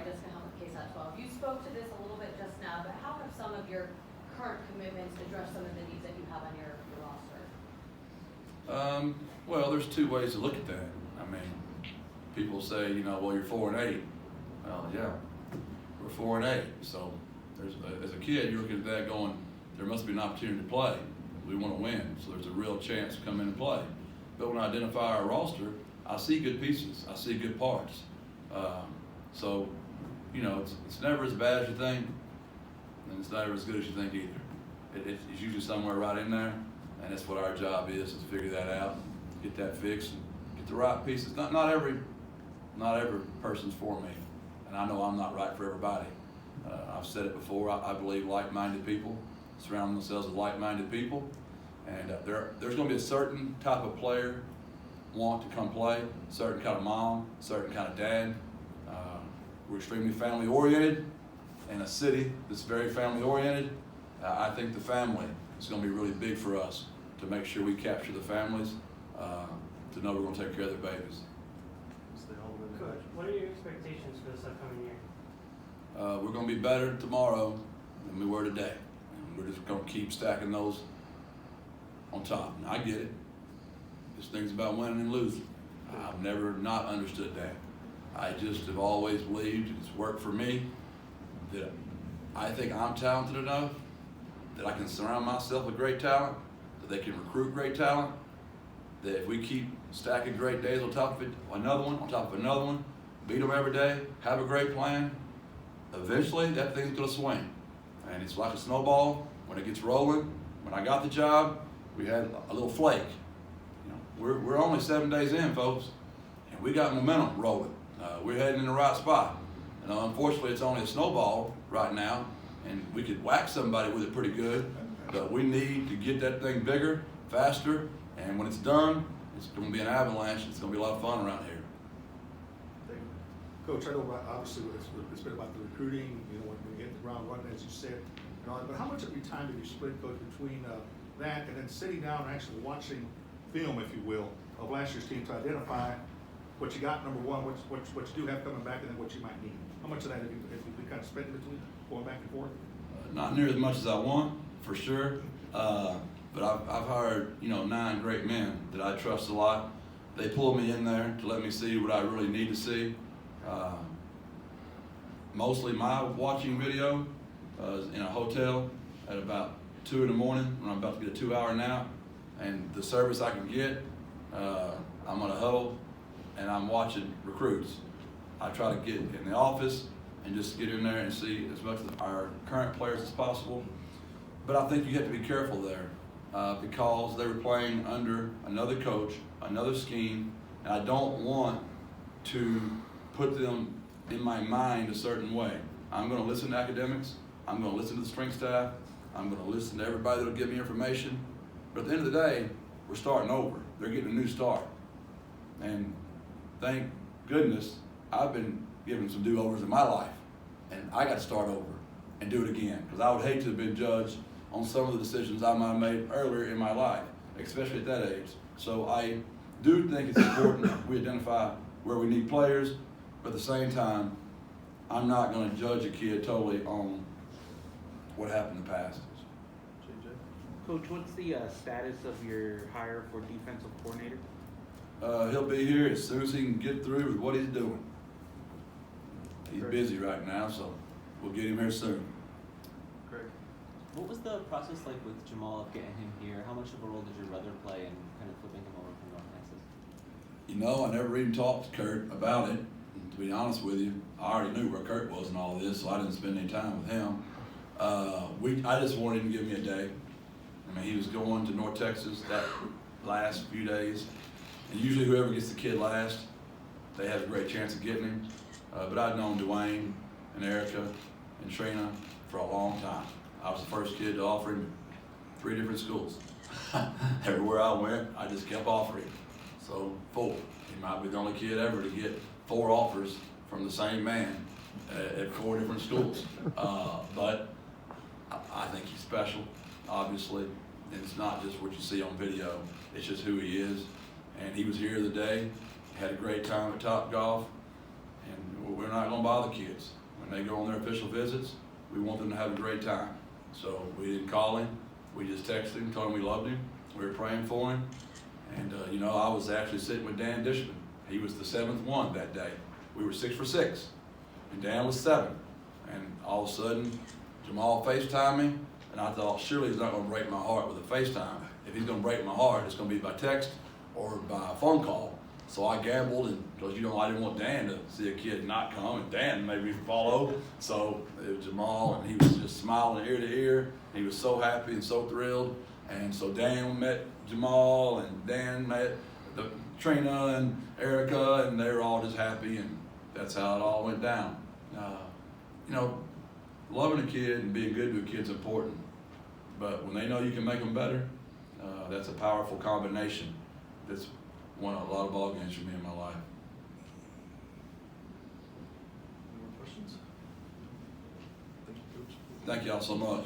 sorry, Jessica Helmet, KSAT 12. You spoke to this a little bit just now, but how have some of your current commitments addressed some of the needs that you have on your roster? Well, there's two ways to look at that. I mean, people say, well, you're 4-8. Well, yeah, we're 4-8. So as a kid, you're looking at that going, there must be an opportunity to play. We want to win, so there's a real chance to come in and play. But when I identify our roster, I see good pieces. I see good parts. So, it's never as bad as you think, and it's never as good as you think either. It's usually somewhere right in there, and that's what our job is to figure that out, get that fixed, and get the right pieces. Not every person's for me, and I know I'm not right for everybody. I've said it before. I believe like-minded people surround themselves with like-minded people, and there's going to be a certain type of player want to come play, certain kind of mom, certain kind of dad. We're extremely family-oriented in a city that's very family-oriented. I think the family is going to be really big for us to make sure we capture the families, to know we're going to take care of their babies. Coach, what are your expectations for this upcoming year? We're going to be better tomorrow than we were today. And we're just going to keep stacking those on top. Now, I get it. This thing's about winning and losing. I've never not understood that. I just have always believed, it's worked for me, that I think I'm talented enough that I can surround myself with great talent, that they can recruit great talent, that if we keep stacking great days on top of it, another one, on top of another one, beat them every day, have a great plan, eventually that thing's gonna swing. And it's like a snowball. When it gets rolling, when I got the job, we had a little flake. We're only 7 days in, folks, and we got momentum rolling. We're heading in the right spot. And unfortunately, it's only a snowball right now, and we could whack somebody with it pretty good, but we need to get that thing bigger, faster, and when it's done, it's going to be an avalanche. It's going to be a lot of fun around here. Coach, I know obviously it's been about the recruiting, when you hit the ground running, as you said, but how much of your time do you split, Coach, between that and then sitting down and actually watching film, if you will, of last year's team to identify what you got, number one, what you do have coming back, and then what you might need? How much of that have you kind of spent in between, going back and forth? Not near as much as I want, for sure. But I've hired, 9 great men that I trust a lot. They pull me in there to let me see what I really need to see. Mostly my watching video is in a hotel at about 2 in the morning when I'm about to get a 2-hour nap. And the service I can get, I'm on a huddle and I'm watching recruits. I try to get in the office and just get in there and see as much of our current players as possible. But I think you have to be careful there because they were playing under another coach, another scheme, and I don't want to put them in my mind a certain way. I'm going to listen to academics. I'm going to listen to the strength staff. I'm going to listen to everybody that will give me information. But at the end of the day, we're starting over. They're getting a new start. And thank goodness I've been given some do-overs in my life. And I got to start over and do it again. Because I would hate to have been judged on some of the decisions I might have made earlier in my life, especially at that age. So I do think it's important that we identify where we need players, but at the same time, I'm not going to judge a kid totally on what happened in the past. Coach, what's the status of your hire for defensive coordinator? He'll be here as soon as he can get through with what he's doing. He's busy right now, so we'll get him here soon. Great. What was the process like with Jamal of getting him here? How much of a role did your brother play in kind of flipping him over from North Texas? I never even talked to Kurt about it. And to be honest with you, I already knew where Kurt was and all this, so I didn't spend any time with him. I just wanted him to give me a day. He was going to North Texas that last few days. And usually whoever gets the kid last, they have a great chance of getting him. But I'd known Dwayne and Erica and Trina for a long time. I was the first kid to offer him 3 different schools. Everywhere I went, I just kept offering. So 4. He might be the only kid ever to get 4 offers from the same man at 4 different schools. But I think he's special, obviously. And it's not just what you see on video, it's just who he is. And he was here the day, had a great time at Top Golf, and we're not gonna bother kids. When they go on their official visits, we want them to have a great time. So we didn't call him, we just texted him, told him we loved him, we were praying for him. And you know, I was actually sitting with Dan Dishman. He was the 7th one that day. We were 6 for 6, and Dan was 7. And all of a sudden, Jamal FaceTimed me, and I thought, surely he's not gonna break my heart with a FaceTime. If he's gonna break my heart, it's gonna be by text or by a phone call. So I gambled, and because you know I didn't want Dan to see a kid not come, and Dan maybe follow. So it was Jamal, and he was just smiling ear to ear. He was so happy and so thrilled. And so Dan met Jamal, and Dan met Trina and Erica, and they were all just happy, and that's how it all went down. You know, loving a kid and being good to a kid's important, but when they know you can make them better, that's a powerful combination. That's won a lot of ball games for me in my life. Any more questions? Thank you, Coach. Thank y'all so much.